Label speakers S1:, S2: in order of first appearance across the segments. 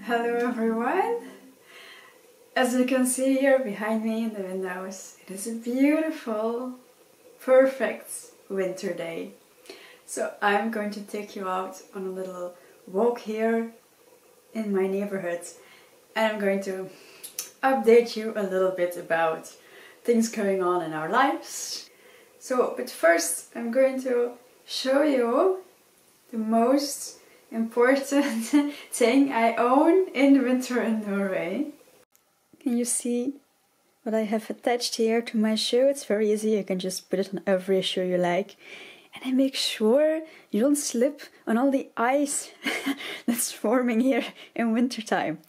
S1: Hello everyone! As you can see here behind me in the windows, it is a beautiful, perfect winter day. So I'm going to take you out on a little walk here in my neighborhood, and I'm going to update you a little bit about things going on in our lives. But first I'm going to show you the most important thing I own in the winter in Norway. Can you see what I have attached here to my shoe? It's very easy, you can just put it on every shoe you like. And I make sure you don't slip on all the ice that's forming here in wintertime.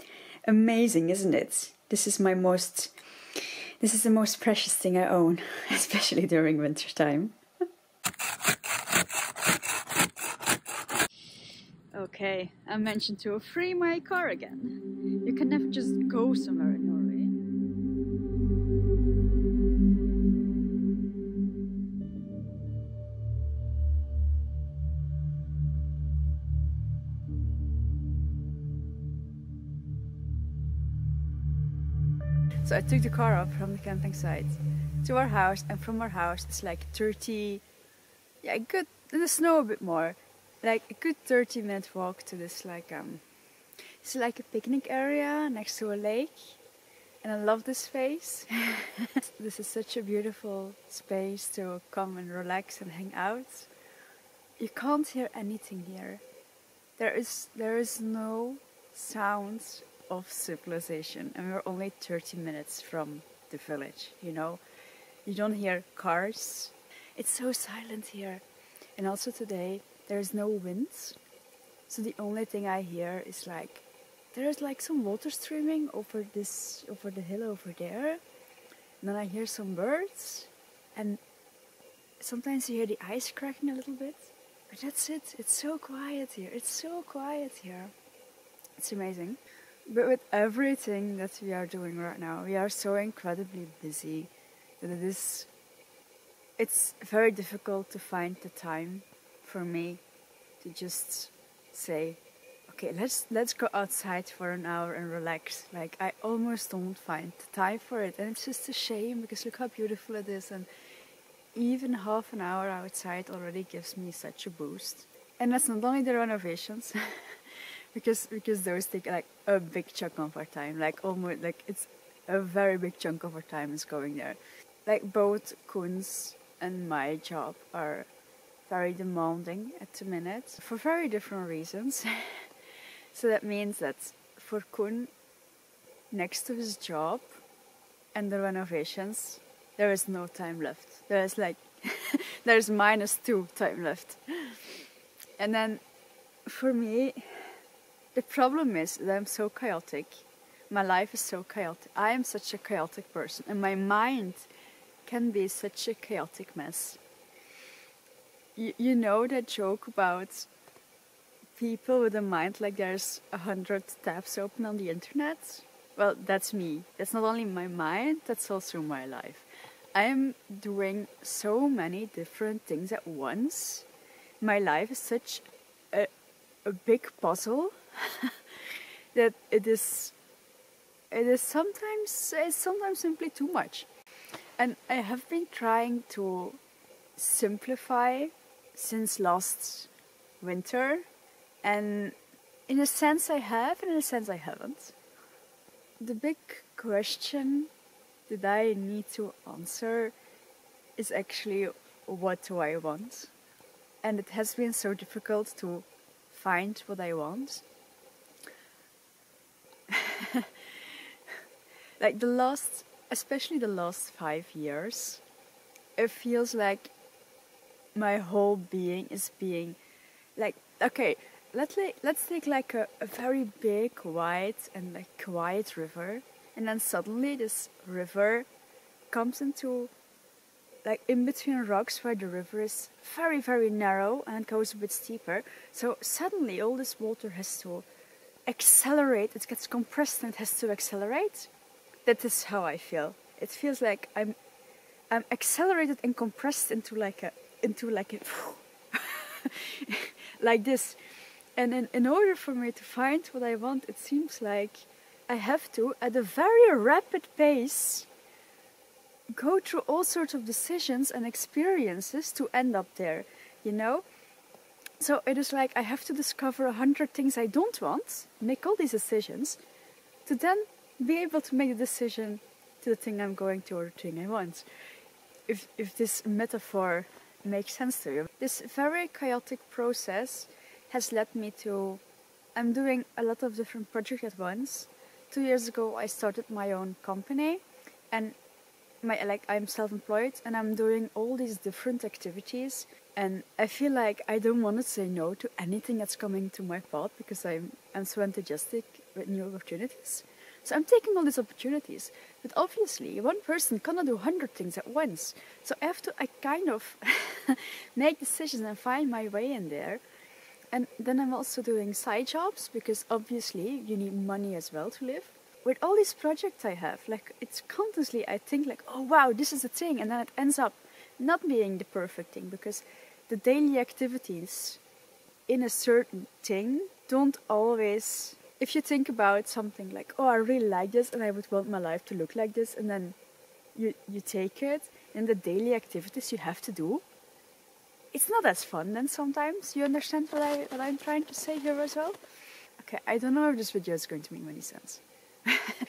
S1: Amazing, isn't it? This is the most precious thing I own, especially during wintertime. Okay, I mentioned to free my car again. You can never just go somewhere in Norway. So I took the car up from the camping site to our house, and from our house it's like 30, good, in the snow a bit more, like a good 30-minute walk to this it's like a picnic area next to a lake, and I love this space. This is such a beautiful space to come and relax and hang out. You can't hear anything here. There is no sounds of civilization, and we're only 30 minutes from the village, you know. You don't hear cars. It's so silent here. And also today there's no wind, so the only thing I hear is there's some water streaming over the hill over there, and then I hear some birds, and sometimes you hear the ice cracking a little bit, but that's it. It's so quiet here. It's amazing. But with everything that we are doing right now, we are so incredibly busy that it's very difficult to find the time for me to just say, okay, let's go outside for an hour and relax. I almost don't find the time for it, and it's just a shame, because look how beautiful it is, and even half an hour outside already gives me such a boost. And that's not only the renovations. Because those take a big chunk of our time, it's a very big chunk of our time is going there. Both Kun's and my job are very demanding at the minute for very different reasons. So that means that for Kun, next to his job and the renovations, there is no time left. There's there's -2 time left. And then for me, the problem is that I'm so chaotic. My life is so chaotic. I am such a chaotic person, and my mind can be such a chaotic mess. You know that joke about people with a mind like there's 100 tabs open on the internet? Well, that's me. That's not only my mind, that's also my life. I am doing so many different things at once. My life is such a big puzzle that it is sometimes simply too much. And I have been trying to simplify since last winter, and in a sense I have, and in a sense I haven't. The big question that I need to answer is actually, what do I want? And it has been so difficult to find what I want. Especially the last 5 years, it feels like my whole being is being okay, let's take a very big, wide and quiet river, and then suddenly this river comes into in between rocks where the river is very, very narrow and goes a bit steeper. So suddenly all this water has to accelerate. It gets compressed and it has to accelerate. That is how I feel. It feels like I'm accelerated and compressed into like a like this. And in order for me to find what I want, it seems like I have to, at a very rapid pace, go through all sorts of decisions and experiences to end up there, you know? So it is like I have to discover 100 things I don't want, make all these decisions, to then be able to make a decision to the thing I'm going to or the thing I want. If this metaphor makes sense to you. This very chaotic process has led me to, I'm doing a lot of different projects at once. 2 years ago I started my own company, and I'm self-employed, and I'm doing all these different activities, and I feel like I don't want to say no to anything that's coming to my path because I'm so enthusiastic with new opportunities. So I'm taking all these opportunities, but obviously one person cannot do 100 things at once. So I kind of make decisions and find my way in there. And then I'm also doing side jobs, because obviously you need money as well to live. With all these projects I have, like, it's constantly, I think like, oh wow, this is the thing, and then it ends up not being the perfect thing, because the daily activities in a certain thing don't always, if you think about something like, oh, I really like this and I would want my life to look like this, and then you take it, and the daily activities you have to do, it's not as fun then sometimes. You understand what I'm trying to say here as well? Okay, I don't know if this video is going to make any sense.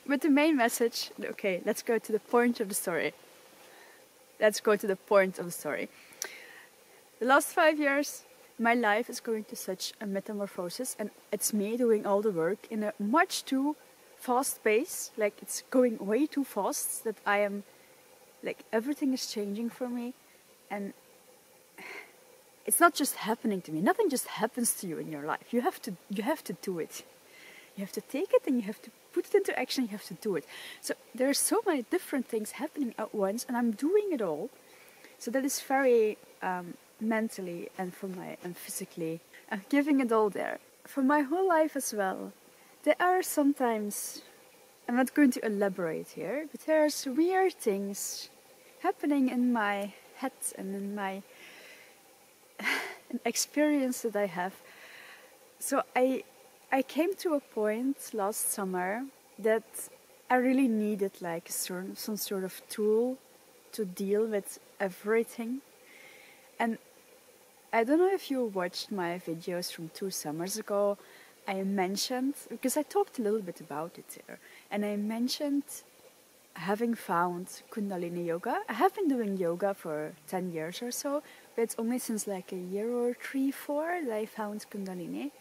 S1: But the main message, okay, let's go to the point of the story. Let's go to the point of the story. The last 5 years, my life is going to such a metamorphosis, and it's me doing all the work in a much too fast pace. Like, it's going way too fast that I am, like, everything is changing for me, and it's not just happening to me. Nothing just happens to you in your life. You have to do it. You have to take it and you have to put it into action. You have to do it. So there are so many different things happening at once, and I'm doing it all. So that is very mentally and physically, I'm giving it all there. For my whole life as well, there are sometimes, I'm not going to elaborate here, but there's weird things happening in my head and in my an experience that I have. So I came to a point last summer that I really needed like some sort of tool to deal with everything. And I don't know if you watched my videos from 2 summers ago. I mentioned, because I talked a little bit about it there, and I mentioned having found Kundalini Yoga. I have been doing yoga for 10 years or so, but it's only since like a year or 3, 4 that I found Kundalini.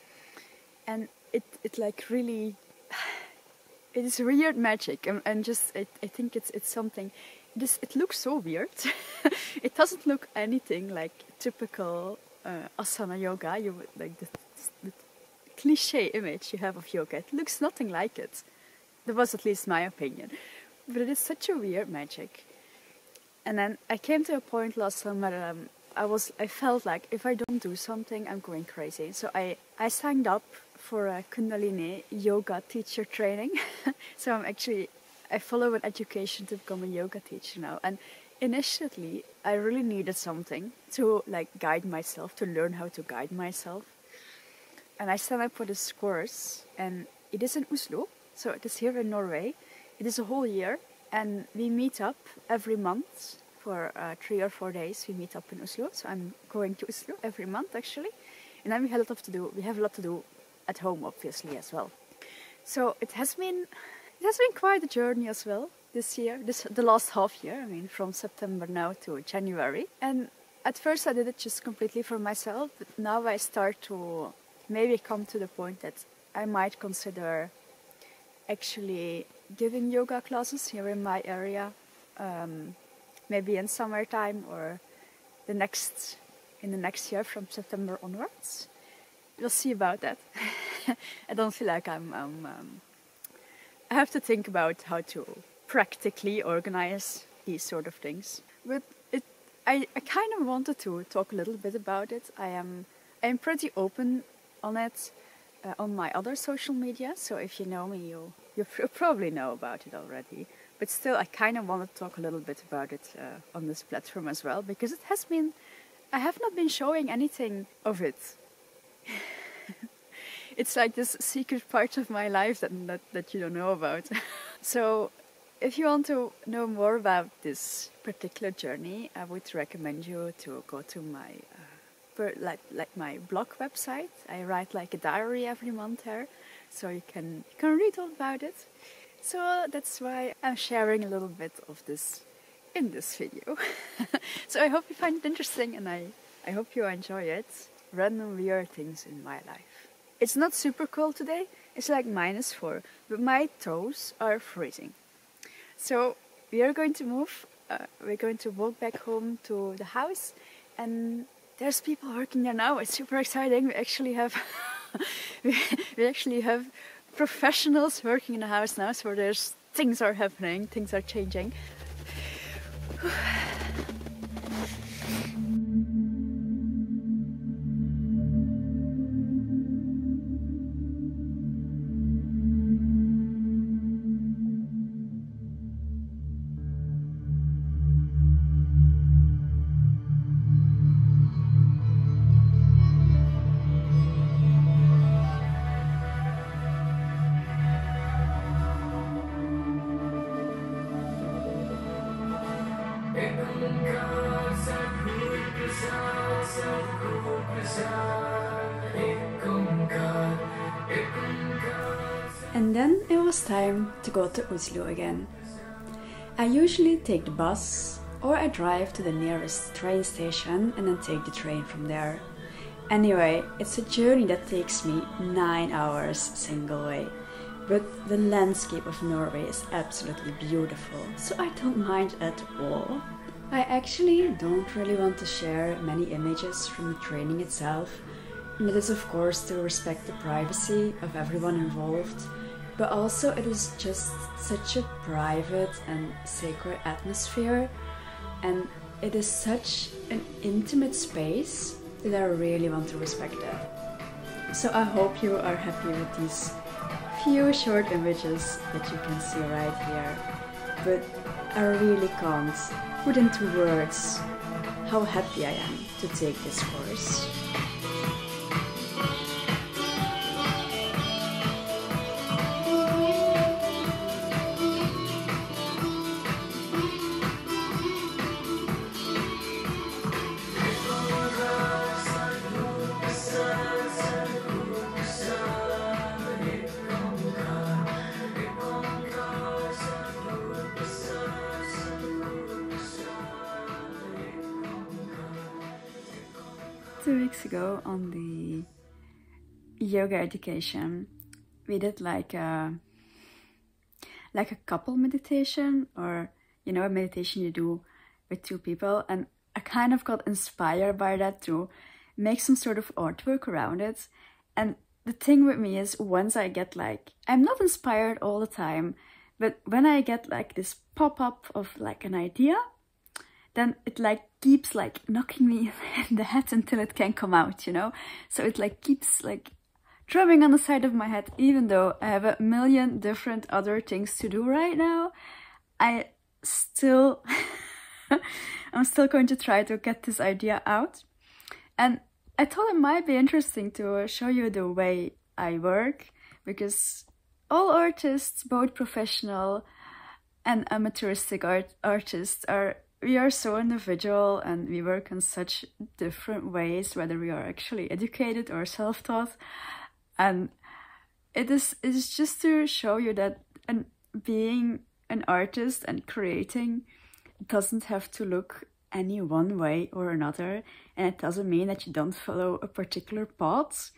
S1: And it like really, it is weird magic, and just, I think it's something, it looks so weird. It doesn't look anything like typical asana yoga, you would, like the cliche image you have of yoga. It looks nothing like it. That was at least my opinion. But it is such a weird magic. And then I came to a point last summer, I felt like if I don't do something, I'm going crazy. So I signed up for a Kundalini Yoga Teacher Training. So I follow an education to become a yoga teacher now. And initially, I really needed something to like guide myself, to learn how to guide myself. And I signed up for this course, and it is in Oslo. So it is here in Norway. It is a whole year, and we meet up every month for 3 or 4 days. We meet up in Oslo. So I'm going to Oslo every month actually, and then we have a lot to do. We have a lot to do at home, obviously, as well. So it has been quite a journey as well this year. The last half year. I mean, from September now to January. And at first I did it just completely for myself, but now I start to maybe come to the point that I might consider actually giving yoga classes here in my area, maybe in summertime or in the next year from September onwards. We'll see about that. I don't feel like I have to think about how to practically organize these sort of things. But I kind of wanted to talk a little bit about it. I'm pretty open on it on my other social media. So if you know me, you probably know about it already. But still, I kind of want to talk a little bit about it on this platform as well, because I have not been showing anything of it. It's like this secret part of my life that you don't know about. So if you want to know more about this particular journey, I would recommend you to go to my my blog website. I write like a diary every month there, so you can read all about it. So that's why I'm sharing a little bit of this in this video. So I hope you find it interesting, and I hope you enjoy it. Random weird things in my life. It's not super cold today. It's like -4, but my toes are freezing. So we are going to move. We're going to walk back home to the house, and there's people working there now. It's super exciting. We actually have we actually have professionals working in the house now. So there's things are happening. Things are changing. And then it was time to go to Oslo again. I usually take the bus or I drive to the nearest train station and then take the train from there. Anyway, it's a journey that takes me 9 hours single way. But the landscape of Norway is absolutely beautiful, so I don't mind at all. I actually don't really want to share many images from the training itself. And it is of course to respect the privacy of everyone involved, but also it is just such a private and sacred atmosphere, and it is such an intimate space that I really want to respect that. So I hope you are happy with these few short images that you can see right here, but I really can't put into words how happy I am to take this course. 2 weeks ago on the yoga education, we did like a couple meditation, or you know, a meditation you do with 2 people, and I kind of got inspired by that to make some sort of artwork around it. And the thing with me is, once I get like, I'm not inspired all the time, but when I get like this pop-up of like an idea, then it like keeps like knocking me in the head until it can come out, you know? So it like keeps like drumming on the side of my head, even though I have a million different other things to do right now. I'm still going to try to get this idea out. And I thought it might be interesting to show you the way I work, because all artists, both professional and amateuristic artists, we are so individual, and we work in such different ways, whether we are actually educated or self-taught. And it's just to show you that being an artist and creating doesn't have to look any one way or another, and it doesn't mean that you don't follow a particular path,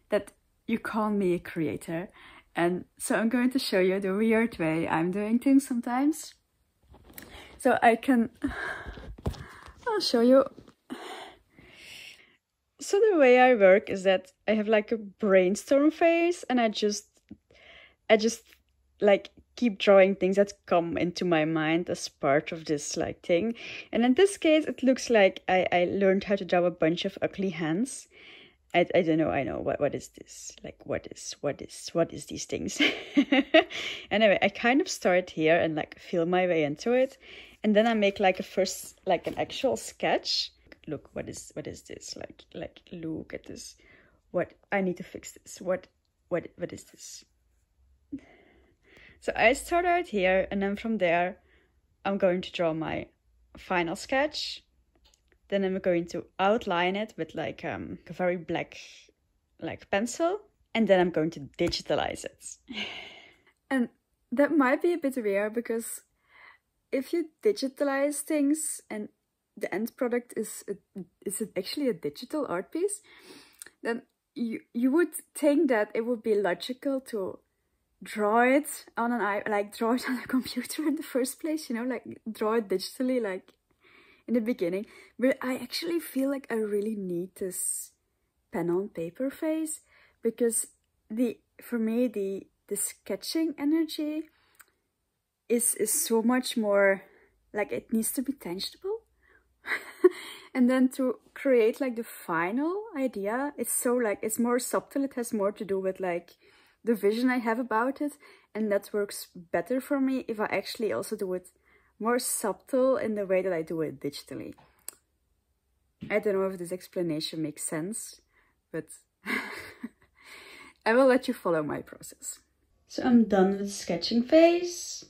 S1: that you can't be a creator. And so I'm going to show you the weird way I'm doing things sometimes. So I'll show you. So the way I work is that I have like a brainstorm phase, and I just like keep drawing things that come into my mind as part of this like thing. And in this case, it looks like I learned how to draw a bunch of ugly hands. I don't know. I know what is this? Like what is these things? Anyway, I kind of start here and like feel my way into it, and then I make like an actual sketch. Look, what is this? Like look at this. What I need to fix this. What what is this? So I start out here, and then from there I'm going to draw my final sketch. Then I'm going to outline it with like a very black like pencil, and then I'm going to digitalize it. And that might be a bit weird, because if you digitalize things and the end product is actually a digital art piece, then you would think that it would be logical to draw it on draw it on a computer in the first place, you know, like draw it digitally like in the beginning. But I actually feel like I really need this pen on paper phase, because for me the sketching energy is so much more like, it needs to be tangible. And then to create like the final idea, it's so like, it's more subtle. It has more to do with like the vision I have about it, and that works better for me if I actually also do it more subtle in the way that I do it digitally. I don't know if this explanation makes sense, but I will let you follow my process. So I'm done with the sketching phase.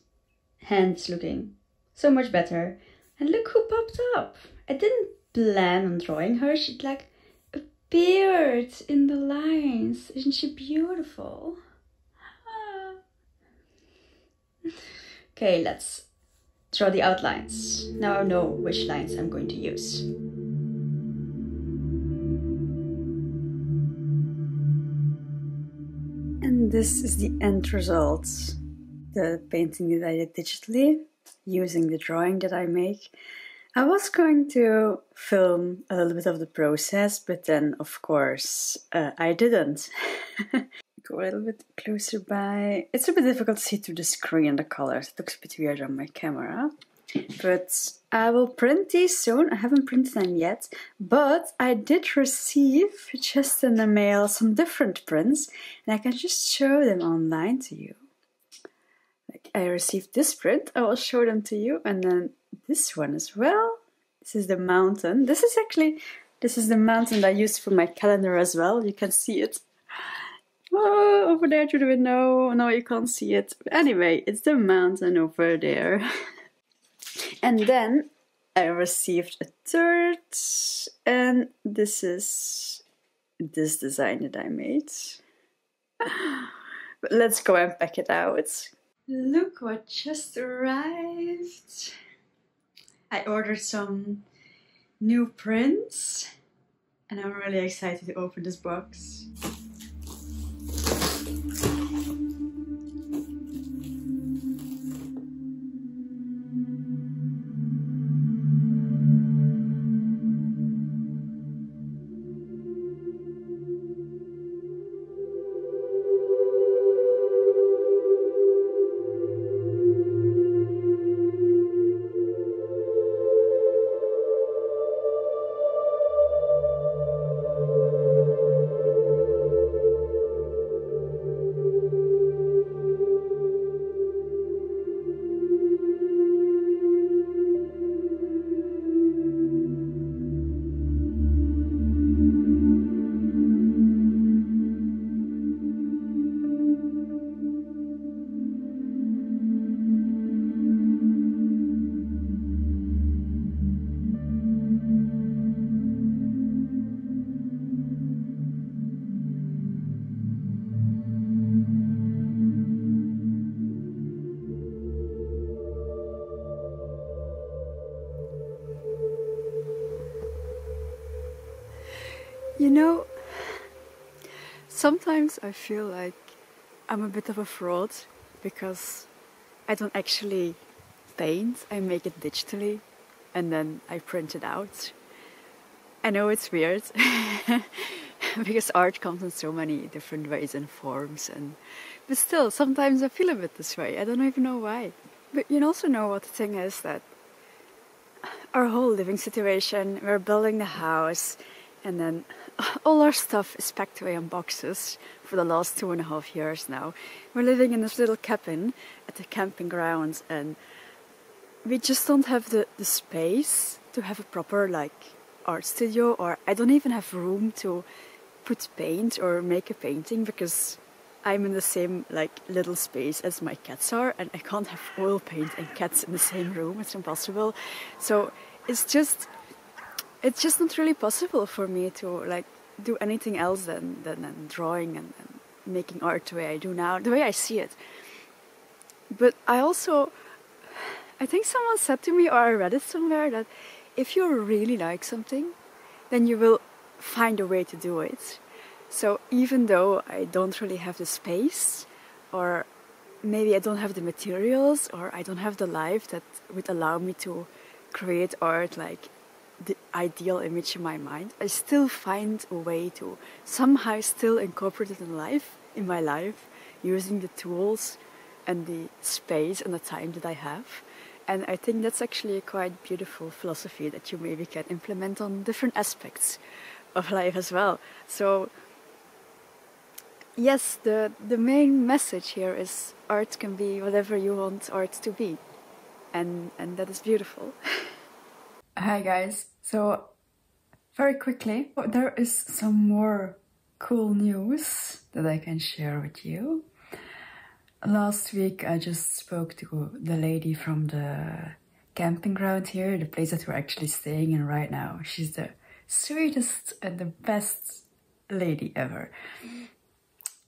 S1: Hands looking so much better. And look who popped up. I didn't plan on drawing her. She like appeared in the lines. Isn't she beautiful? Okay, let's draw the outlines. Now I know which lines I'm going to use. And this is the end result. The painting that I did digitally, using the drawing that I make. I was going to film a little bit of the process, but then of course I didn't. Go a little bit closer by. It's a bit difficult to see through the screen, the colors. It looks a bit weird on my camera. But I will print these soon. I haven't printed them yet, but I did receive just in the mail some different prints, and I can just show them online to you. Like, I received this print, I will show them to you, and then this one as well. This is the mountain. This is the mountain that I used for my calendar as well. You can see it. Oh, over there through the window. No, you can't see it. But anyway, it's the mountain over there. And then I received a third, and this is this design that I made. But let's go and pack it out. Look what just arrived. I ordered some new prints, and I'm really excited to open this box. You know, sometimes I feel like I'm a bit of a fraud because I don't actually paint. I make it digitally and then I print it out. I know it's weird because art comes in so many different ways and forms, but still sometimes I feel a bit this way. I don't even know why. But you also know what the thing is, that our whole living situation, we're building the house, and then all our stuff is packed away in boxes for the last 2.5 years now. We're living in this little cabin at the camping grounds, and we just don't have the space to have a proper art studio, or I don't even have room to put paint or make a painting because I'm in the same like little space as my cats are, and I can't have oil paint and cats in the same room. It's impossible. So it's just not really possible for me to like do anything else than drawing and making art the way I do now, the way I see it. But I think someone said to me, or I read it somewhere, that if you really like something, then you will find a way to do it. So even though I don't really have the space, or maybe I don't have the materials, or I don't have the life that would allow me to create art like the ideal image in my mind, I still find a way to somehow still incorporate it in my life, using the tools and the space and the time that I have. And I think that's actually a quite beautiful philosophy that you maybe can implement on different aspects of life as well. So yes, the main message here is art can be whatever you want art to be. And that is beautiful. Hi guys, so very quickly, there is some more cool news that I can share with you. Last week I just spoke to the lady from the camping ground here, the place that we're actually staying in right now. She's the sweetest and the best lady ever.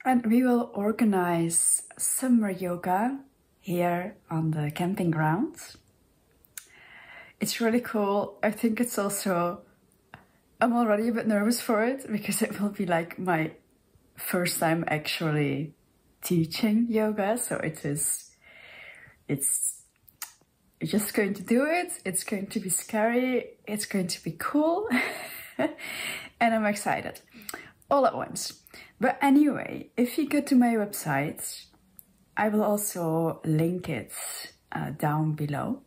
S1: And we will organize summer yoga here on the camping ground. It's really cool. I think it's also, I'm already a bit nervous for it because it will be like my first time actually teaching yoga. So it's just going to do it. It's going to be scary. It's going to be cool. And I'm excited all at once. But anyway, if you go to my website, I will also link it down below.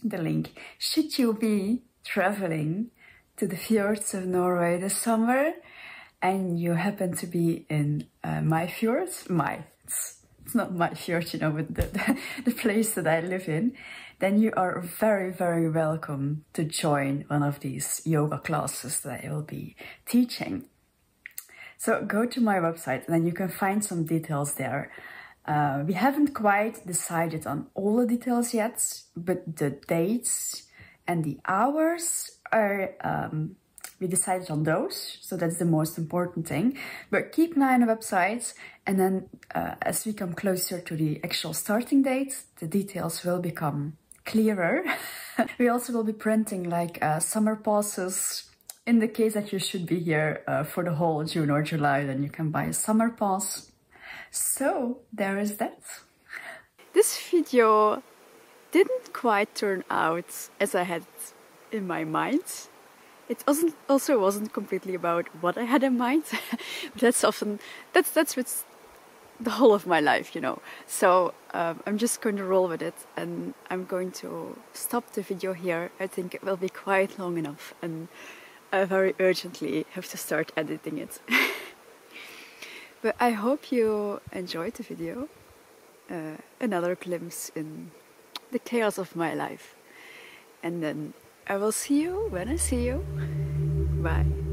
S1: The link, should you be traveling to the Fjords of Norway this summer and you happen to be in my fjords, it's not my fjord, you know, but the place that I live in, then you are very, very welcome to join one of these yoga classes that I will be teaching. So go to my website and then you can find some details there. We haven't quite decided on all the details yet, but the dates and the hours are, we decided on those, so that's the most important thing. But keep an eye on the website, and then as we come closer to the actual starting date, the details will become clearer. We also will be printing like summer passes. In the case that you should be here for the whole June or July, then you can buy a summer pass. So there is that. This video didn't quite turn out as I had in my mind. It also wasn't completely about what I had in mind. That's with the whole of my life, you know. So I'm just going to roll with it, and I'm going to stop the video here. I think it will be quite long enough, and I very urgently have to start editing it. But I hope you enjoyed the video. Another glimpse in the chaos of my life. And then I will see you when I see you. Bye.